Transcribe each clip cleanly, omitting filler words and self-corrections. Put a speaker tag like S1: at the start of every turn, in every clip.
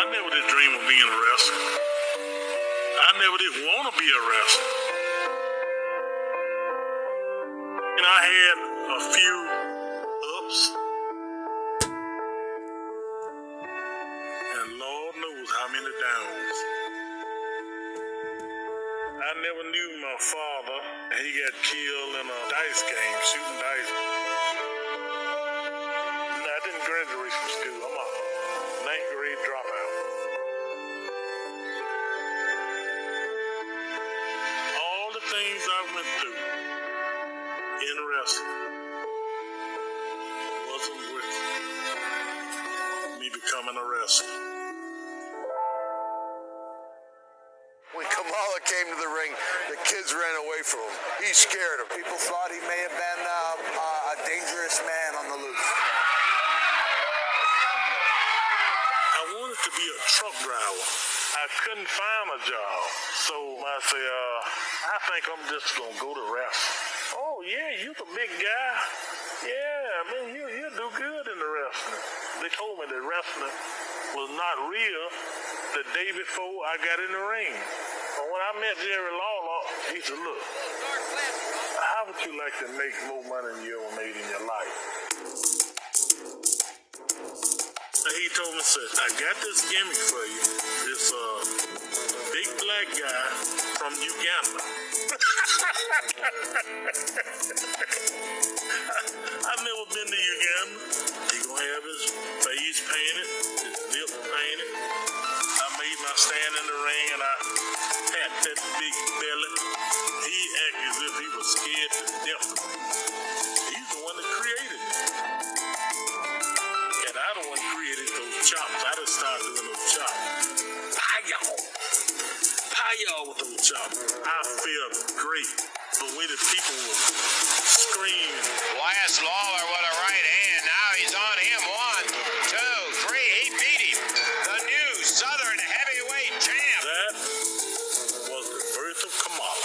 S1: I never did dream of being arrested. I never did want to be arrested. And I had a few ups, and Lord knows how many downs. I never knew my father, and he got killed in a dice game, shooting dice. I didn't graduate from school. I'm a ninth grade dropout. All the things I went through in wrestling wasn't worth me becoming a wrestler.
S2: When Kamala came to the ring, the kids ran away from him. He scared them. People thought he may have been a dangerous man on the loose.
S1: I wanted to be a truck driver. I couldn't find a job. So I said, I think I'm just going to go to wrestling. Oh, yeah, you the big guy. Yeah, man, you do good in the wrestling. They told me that wrestling was not real the day before I got in the ring. But when I met Jerry Lawler, he said, look, how would you like to make more money than you ever made in your life? And he told me, said, I got this gimmick for you. This big black guy from Uganda. I've never been to Uganda. He gonna have his face painted, his lips painted. I made my stand in the ring and I pat that big belly. He acted as if he was scared to death. He's the one that created it. And I the one that created those chops. I just started doing those chops. Pow-y'all with those chops. I felt great. The way that people were screaming.
S3: Lance Lawler with a right hand. Now he's on him. 1, 2, 3. He beat him. The new Southern heavyweight champ.
S1: That was the birth of Kamala.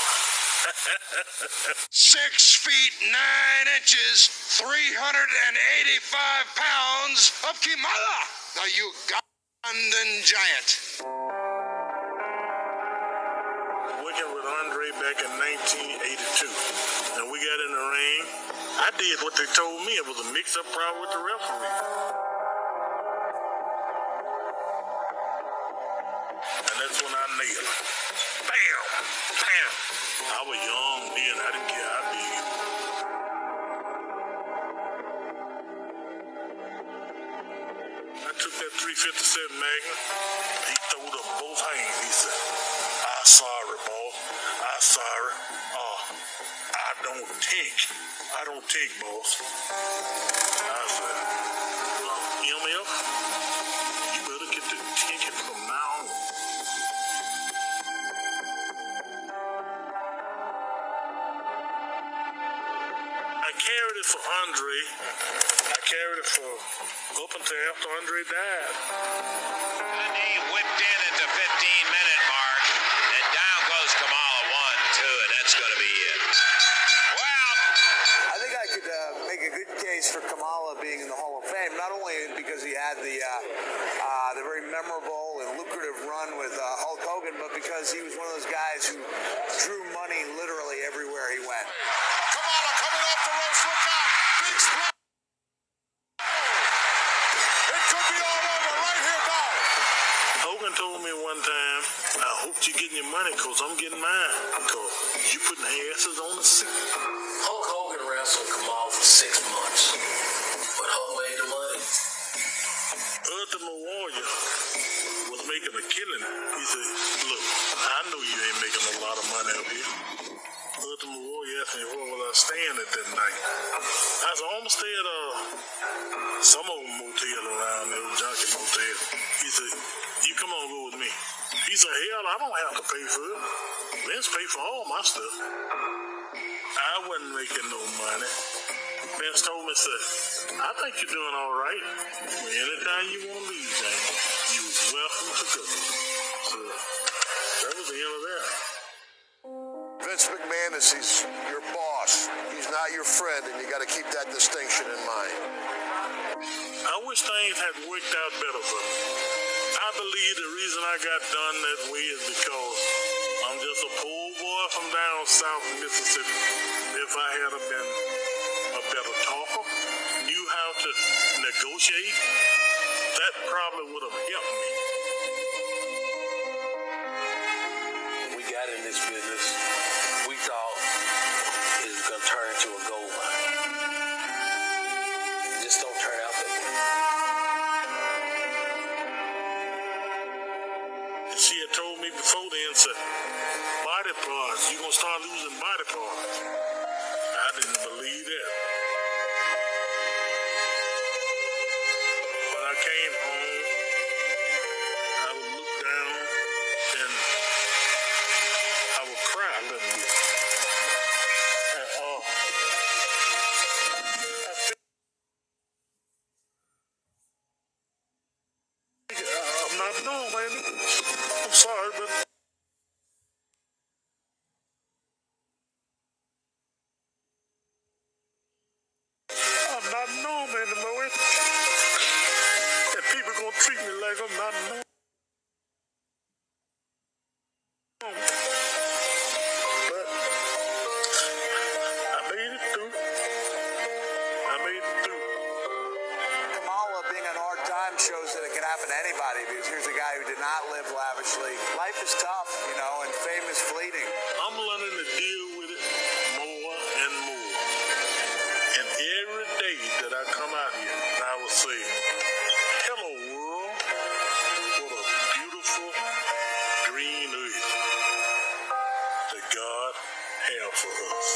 S3: 6 feet 9 inches, 385 pounds of Kamala, the Ugandan giant.
S1: Working with Andre back in 1982. And we got in the ring. I did what they told me. It was a mix-up problem with the referee. And that's when I nailed it. Bam! Bam! I was young then. I didn't care how big it was. I took that 357 Magnum. He throwed up both hands. He said, I'm sorry, boss. I'm sorry. I don't think, boss. I said, well, MF, you better get to thinking from now on. I carried it for Andre. I carried it for up until after Andre died.
S3: The knee whipped in at the 15-minute mark, and down goes Kamala 1-2, and that's going to be it. Well,
S2: I think I could make a good case for Kamala being in the Hall of Fame, not only because he had the very memorable and lucrative run with Hulk Hogan, but because he was one of those guys who drew money literally everywhere he went.
S3: Kamala coming off the ropes, look out! Big splash! It could be all over right here now.
S1: Hogan told me one time, I hope you're getting your money because I'm getting mine. Because you putting asses on the seat.
S4: Hulk Hogan wrestled Kamal for 6 months, but Hulk made the money.
S1: Ultimate Warrior was making a killing. He said, look, I know you ain't making a lot of money up here. Ultimate Warrior asked me where was I staying at that night. I said, I'm gonna stay at some old motel around there, junkie motel. He said, you come on, go with me. He said, hell, I don't have to pay for it. Vince paid for all my stuff. I wasn't making no money. Vince told me, said, I think you're doing all right. Anytime you want to leave, James, you're welcome to go. So that was the end of that.
S2: Vince McMahon he's your boss. He's not your friend, and you got to keep that distinction in mind.
S1: I wish things had worked out better for me. I believe the reason I got done that way is because I'm just a poor boy from down south in Mississippi. If I had been a better talker, knew how to negotiate, that probably would have helped me.
S4: When we got in this business, we thought it was going to turn into a gold mine. It just don't turn out that way.
S1: And she had told me before then, said, body parts, you're going to start losing body parts. I didn't believe that. When I came home, I would look down and I would cry a little bit. And, I'm not doing, man. I'm sorry, but I'm not normal anymore. And people gonna treat me like I'm not normal. But I made it through.
S2: Kamala being on hard times shows that it can happen to anybody, because here's a guy who did not live lavishly. Life is tough, and fame is fleeting.
S1: I'm learning to deal with it more and more. And every day that I come out here, I will say, hello world, what a beautiful green earth that God has for us.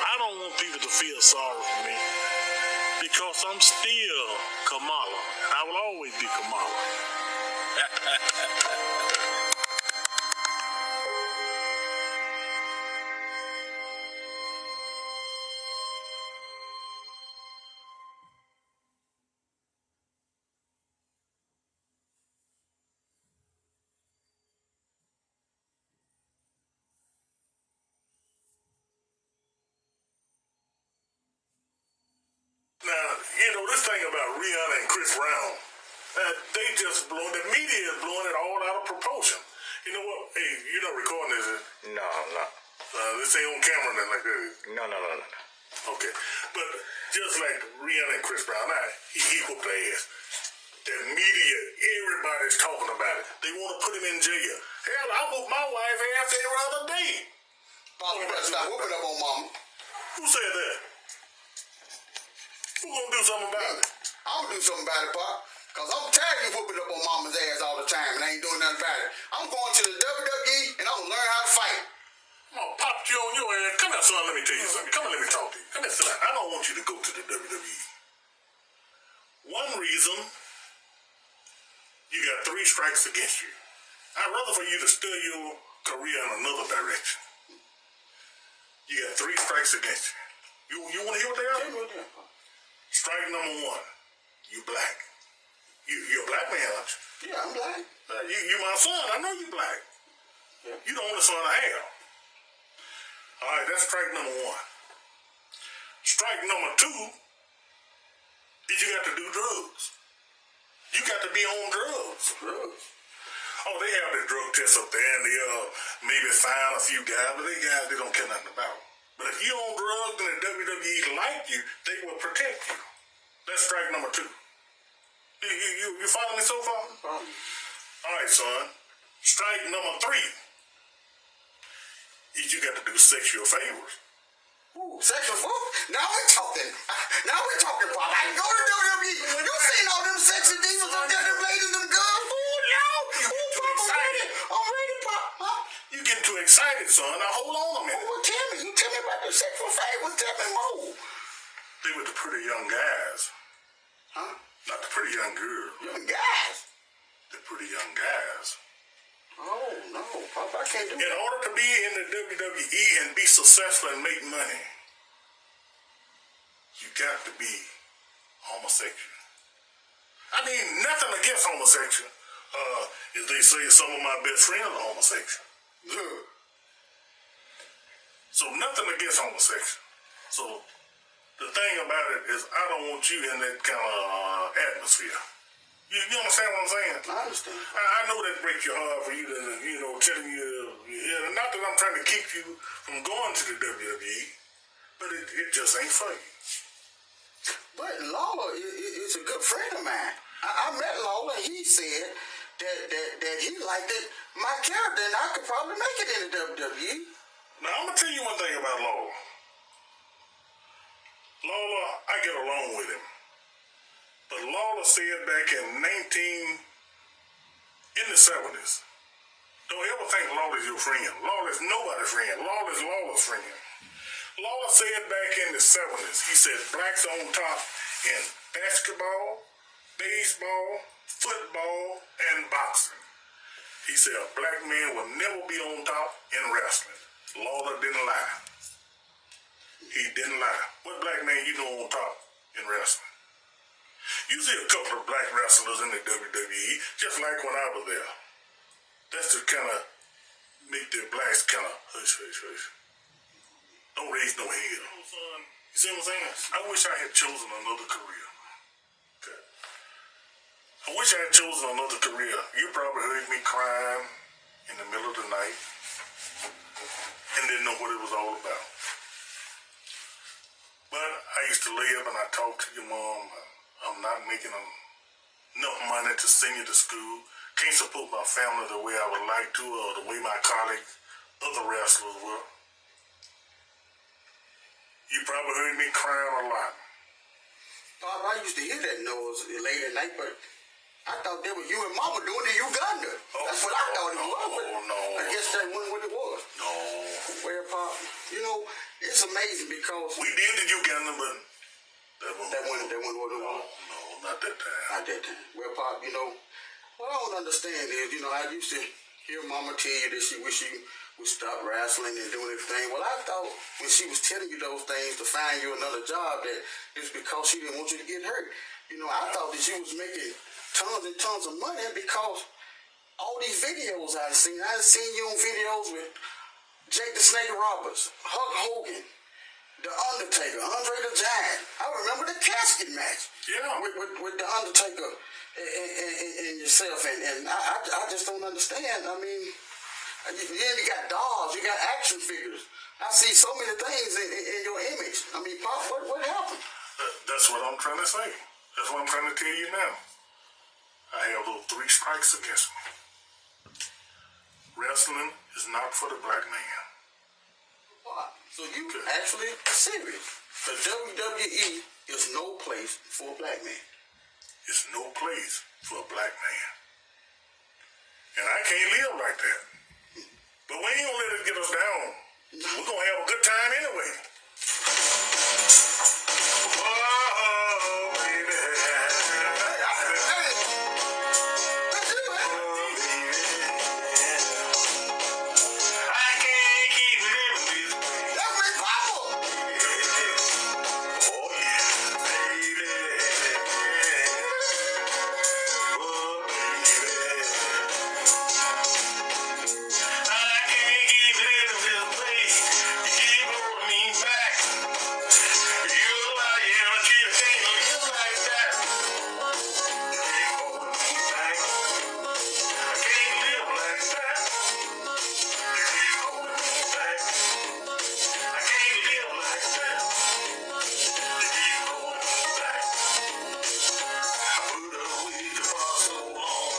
S1: I don't want people to feel sorry for me because I'm still Kamala. I will always be Kamala. Rihanna and Chris Brown. They just blowing, the media is blowing it all out of proportion. You know what? Hey, you're not recording this, is it?
S5: No, I'm not.
S1: This ain't on camera or nothing like that. Is it?
S5: No.
S1: Okay. But just like Rihanna and Chris Brown, he whooped their ass. The media, everybody's talking about it. They want to put him in jail. Hell, I whooped my wife ass every other day.
S6: Pop, you better stop whooping up on mama.
S1: Who said that? Who gonna do something about it?
S6: I'm gonna do something about it, Pop. Cause I'm tired of you whooping up on mama's ass all the time and I ain't doing nothing about it. I'm going to the WWE and I'm gonna learn how to fight.
S1: I'm gonna pop you on your ass. Come here, son, let me tell you something. Come here, let me talk to you. Come here, son. I don't want you to go to the WWE. One reason, you got 3 strikes against you. I'd rather for you to steer your career in another direction. You got 3 strikes against you. You want to hear what they are? Strike number 1, you black. You're a black man, aren't you?
S6: Yeah, I'm black.
S1: You my son. I know you black.
S6: Yeah.
S1: You the only son I have. All right, that's strike number 1. Strike number 2 is you got to do drugs. You got to be on drugs. Oh, they have the drug test up there, and they maybe find a few guys, but they don't care nothing about. But if you on drugs and the WWE like you, they will protect you. That's strike number 2. You follow me so far? All right, son. Strike number 3 is you got to do sexual favors.
S6: Ooh, sexual food? Now we're talking. Pop. I can go to WWE. You seen all them sexy divas up there, them ladies, them girls? Ooh, no. Ooh, Pop, I'm ready, Pop. Huh?
S1: You getting too excited, son. Now hold on a minute.
S6: Well, tell me. You tell me about the sexual favors. Tell me more.
S1: They were the pretty young guys.
S6: Huh?
S1: Not the pretty young girls.
S6: Young guys.
S1: The pretty young guys.
S6: Oh, no, Pop, I can't do
S1: In
S6: that.
S1: order to be in the WWE and be successful and make money, you got to be homosexual. I mean, nothing against homosexual. As they say, some of my best friends are homosexual. So nothing against homosexual. So the thing about it is I don't want you in that kind of atmosphere. You understand what I'm saying?
S6: I understand.
S1: I know that breaks your heart for you to, telling you, not that I'm trying to keep you from going to the WWE, but it just ain't for you.
S6: But Lawler is a good friend of mine. I met Lawler and he said that he liked it, my character, and I could probably make it in the WWE.
S1: Now, I'm going to tell you one thing about Lawler. Lawler, I get along with him. But Lawler said back in the 70s, don't ever think Lawler's your friend. Lawler's nobody's friend. Lawler's Lawler's friend. Lawler said back in the 70s, he said blacks on top in basketball, baseball, football, and boxing. He said a black man will never be on top in wrestling. Lawler didn't lie. He didn't lie. What black man you know on top in wrestling? You see a couple of black wrestlers in the WWE, just like when I was there. That's to kind of make the blacks kind of hush. Don't raise no hell. You see what I'm saying? I wish I had chosen another career. Okay. I wish I had chosen another career. You probably heard me crying in the middle of the night and didn't know what it was all about. But I used to lay up and I talked to your mom. I'm not making enough money to send you to school. Can't support my family the way I would like to or the way my colleagues, other wrestlers were. You probably heard me crying a lot.
S6: Bob, I used to hear that noise late at night, but I thought that was you and Mama doing it in Uganda. That's what I thought it was. But
S1: No.
S6: I guess that wasn't what it was.
S1: No.
S6: Well, Pop, it's amazing because
S1: We did the Uganda, but that
S6: wasn't what it was.
S1: No, not that time.
S6: Not that time. Well, Pop, what I don't understand is, I used to hear Mama tell you that she wish she would stop wrestling and doing everything. Well, I thought when she was telling you those things to find you another job that it's because she didn't want you to get hurt. I thought that she was making tons and tons of money because all these videos I've seen you on videos with Jake the Snake Roberts, Hulk Hogan, The Undertaker, Andre the Giant. I remember the casket match.
S1: Yeah.
S6: With the Undertaker and yourself. And I just don't understand. I mean, you got dolls, you got action figures. I see so many things in your image. I mean, Pop, what happened?
S1: That's what I'm trying to say. That's what I'm trying to tell you now. I have those 3 strikes against me. Wrestling is not for the black man.
S6: So you actually serious? The WWE is no place for a black man.
S1: It's no place for a black man. And I can't live like that. But we ain't gonna let it get us down. We're gonna have a good time anyway. Oh, baby. I can't keep living this way.
S6: That's my papa.
S1: Oh, yeah, baby. Oh, baby. I can't keep living this way. You keep holding me back. You like you know, you can't live like that. You keep holding me back. I can't live like that. You keep holding me back. I can't live like that. You keep holding me back. I put up with you for so long.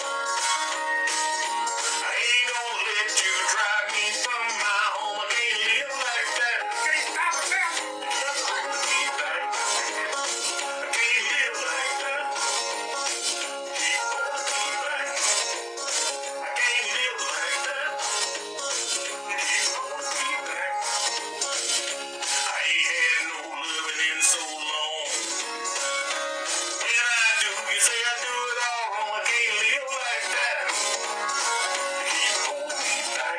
S1: I ain't gonna let you drive me from my home. I can't live like that. Can't stop it now. Just like me back. I can't live like that. Keep holding me back. I can't live like that. Keep holding me back. I ain't had no loving in so long. When I do, you say I do it all wrong. I can't live like that. Keep holding me back.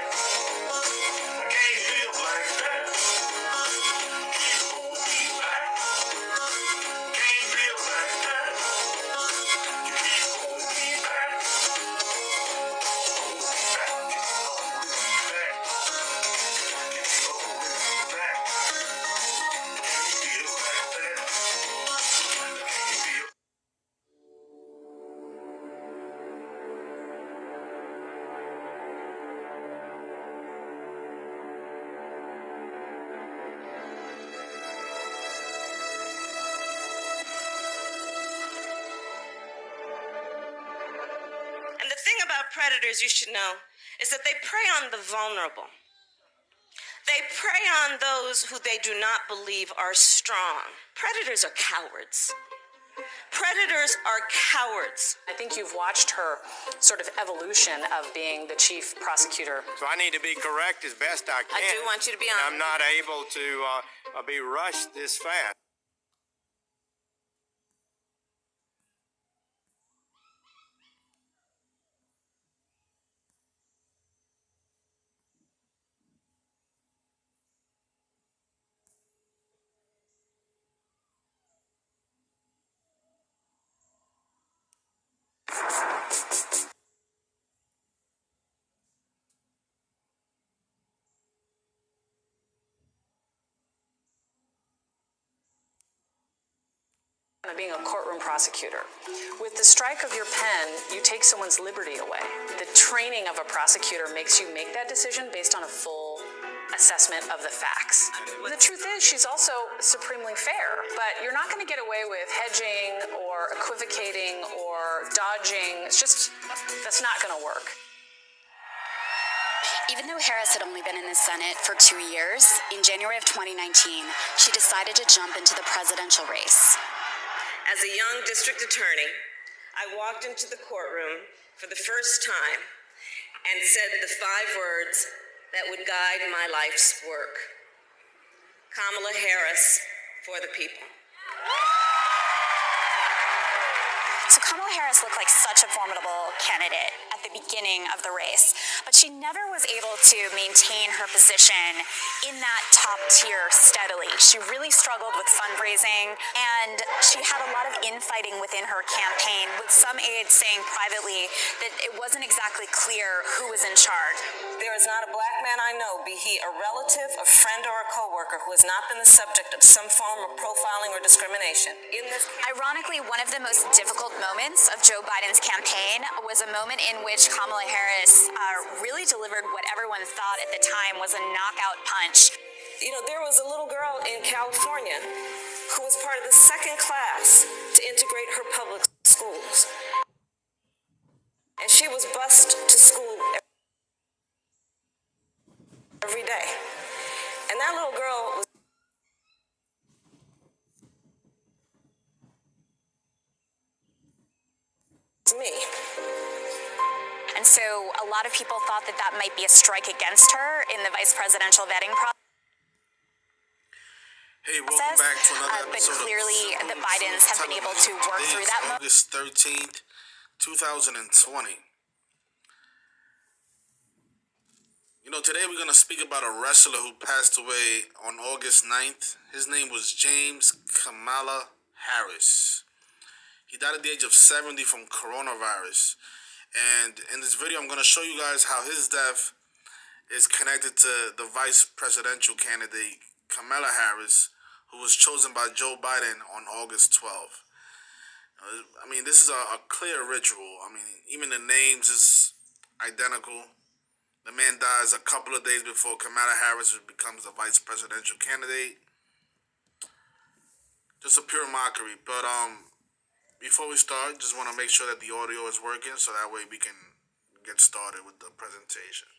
S1: I can't live like that. Keep holding me back. Can't live like that. You keep holding me back. Hold me back. Hold me back. You keep holding me back. Can't live like that. Can't live.
S5: And the thing about predators you should know is that they prey on the vulnerable. They prey on those who they do not believe are strong. Predators are cowards. Predators are cowards.
S7: I think you've watched her sort of evolution of being the chief prosecutor.
S8: So I need to be correct as best I can.
S5: I do want you to be
S8: And
S5: honest.
S8: I'm not able to be rushed this fast.
S7: Being a courtroom prosecutor. With the strike of your pen, you take someone's liberty away. The training of a prosecutor makes you make that decision based on a full assessment of the facts. The truth is, she's also supremely fair, but you're not going to get away with hedging or equivocating or dodging. That's not going to work.
S9: Even though Harris had only been in the Senate for 2 years, in January of 2019, she decided to jump into the presidential race.
S5: As a young district attorney, I walked into the courtroom for the first time and said the 5 words that would guide my life's work. Kamala Harris for the people.
S9: So Kamala Harris looked like such a formidable candidate at the beginning of the race, but she never was able to maintain her position in that top tier steadily. She really struggled with fundraising, and she had a lot of infighting within her campaign, with some aides saying privately that it wasn't exactly clear who was in charge.
S5: There is not a black man I know, be he a relative, a friend, or a coworker, who has not been the subject of some form of profiling or discrimination.
S9: Ironically, one of the most difficult moments of Joe Biden's campaign was a moment in which Kamala Harris really delivered what everyone thought at the time was a knockout punch.
S5: You know, there was a little girl in California who was part of the second class to integrate her public schools. And she was bused to school every day. And that little girl was me.
S9: And so a lot of people thought that that might be a strike against her in the vice presidential vetting process.
S6: Hey, welcome back to another
S9: But
S6: episode
S9: clearly
S6: of
S9: the Bidens have been able to work through that moment.
S6: August 13th, 2020. You know, today we're going to speak about a wrestler who passed away on August 9th. His name was James Kamala Harris. He died at the age of 70 from coronavirus. And in this video, I'm going to show you guys how his death is connected to the vice presidential candidate, Kamala Harris, who was chosen by Joe Biden on August 12th. I mean, this is a clear ritual. I mean, even the names is identical. The man dies a couple of days before Kamala Harris becomes the vice presidential candidate. Just a pure mockery. But before we start, just want to make sure that the audio is working so that way we can get started with the presentation.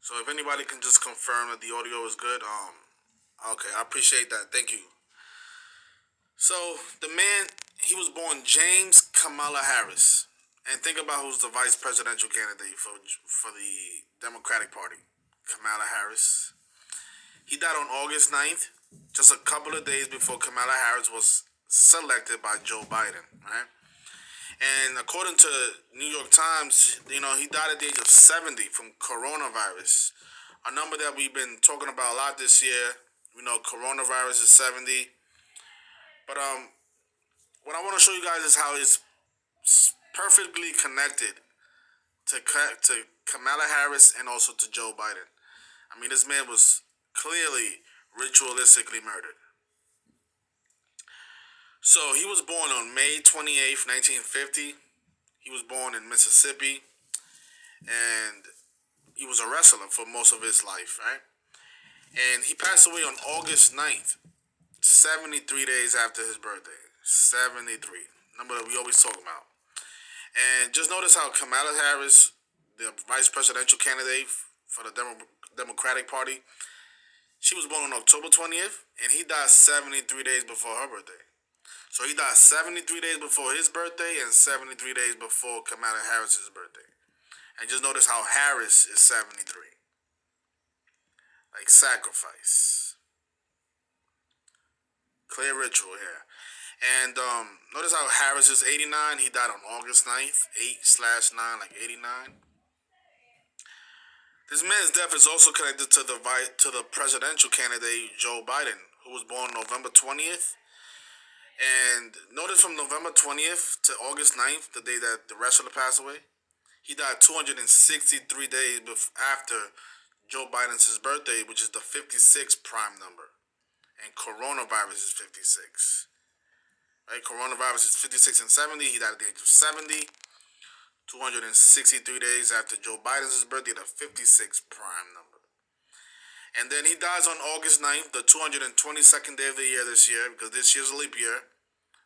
S6: So if anybody can just confirm that the audio is good, okay, I appreciate that. Thank you. So the man, he was born James Kamala Harris. And think about who's the vice presidential candidate for the Democratic Party, Kamala Harris. He died on August 9th, just a couple of days before Kamala Harris was selected by Joe Biden, right? And according to New York Times, you know, he died at the age of 70 from coronavirus, a number that we've been talking about a lot this year. You know, coronavirus is 70. But what I want to show you guys is how it's perfectly connected to Kamala Harris and also to Joe Biden. I mean, this man was clearly ritualistically murdered. So he was born on May 28th, 1950. He was born in Mississippi, and he was a wrestler for most of his life, right? And he passed away on August 9th, 73 days after his birthday. 73. Number that we always talk about. And just notice how Kamala Harris, the vice presidential candidate for the Democratic Party, she was born on October 20th, and he died 73 days before her birthday. So he died 73 days before his birthday and 73 days before Kamala Harris's birthday. And just notice how Harris is 73. Like sacrifice. Clear ritual here. And notice how Harris is 89. He died on August 9th, 8/9, like 89. This man's death is also connected to the presidential candidate, Joe Biden, who was born November 20th. And notice from November 20th to August 9th, the day that the wrestler passed away, he died 263 days after Joe Biden's birthday, which is the 56 prime number. And coronavirus is 56. Right? Coronavirus is 56 and 70. He died at the age of 70. 263 days after Joe Biden's birthday, the 56 prime number. And then he dies on August 9th, the 222nd day of the year this year, because this year's a leap year.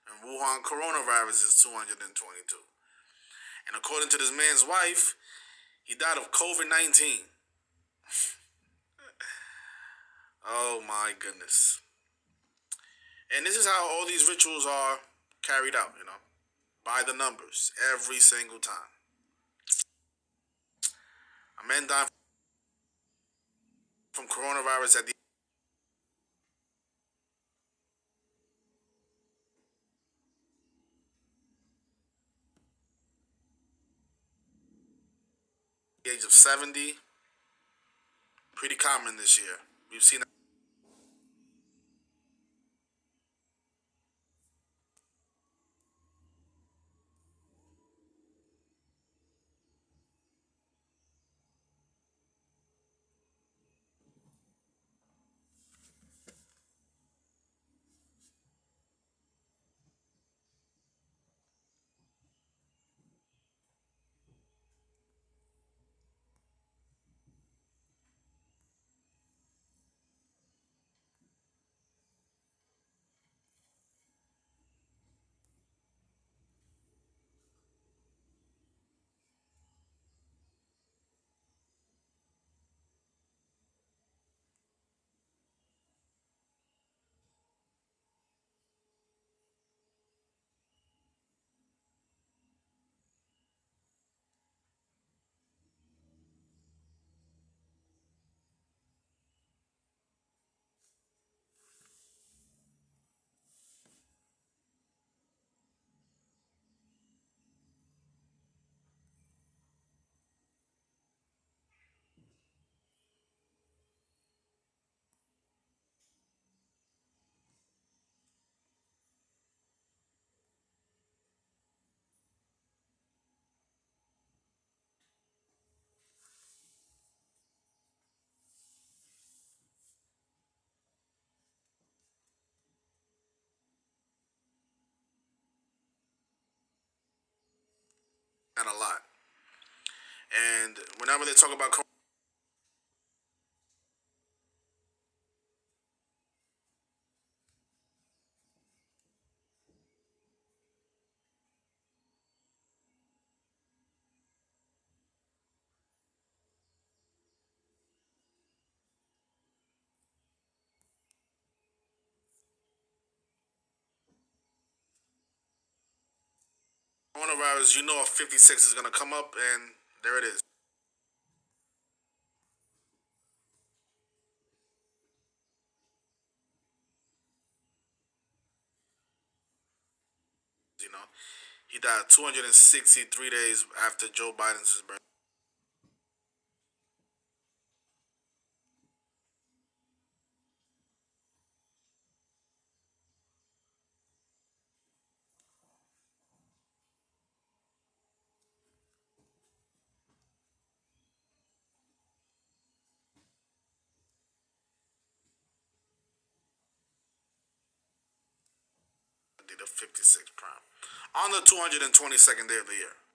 S6: And Wuhan coronavirus is 222. And according to this man's wife, he died of COVID-19. Oh my goodness. And this is how all these rituals are carried out, you know, by the numbers, every single time. A man died from coronavirus at the
S10: age of 70. Pretty common this year. We've seen that a lot. And whenever they talk about coronavirus, you know a 56 is going to come up, and there it is. You know, he died 263 days after Joe Biden's birthday. The 56th prime on the 222nd day of the year.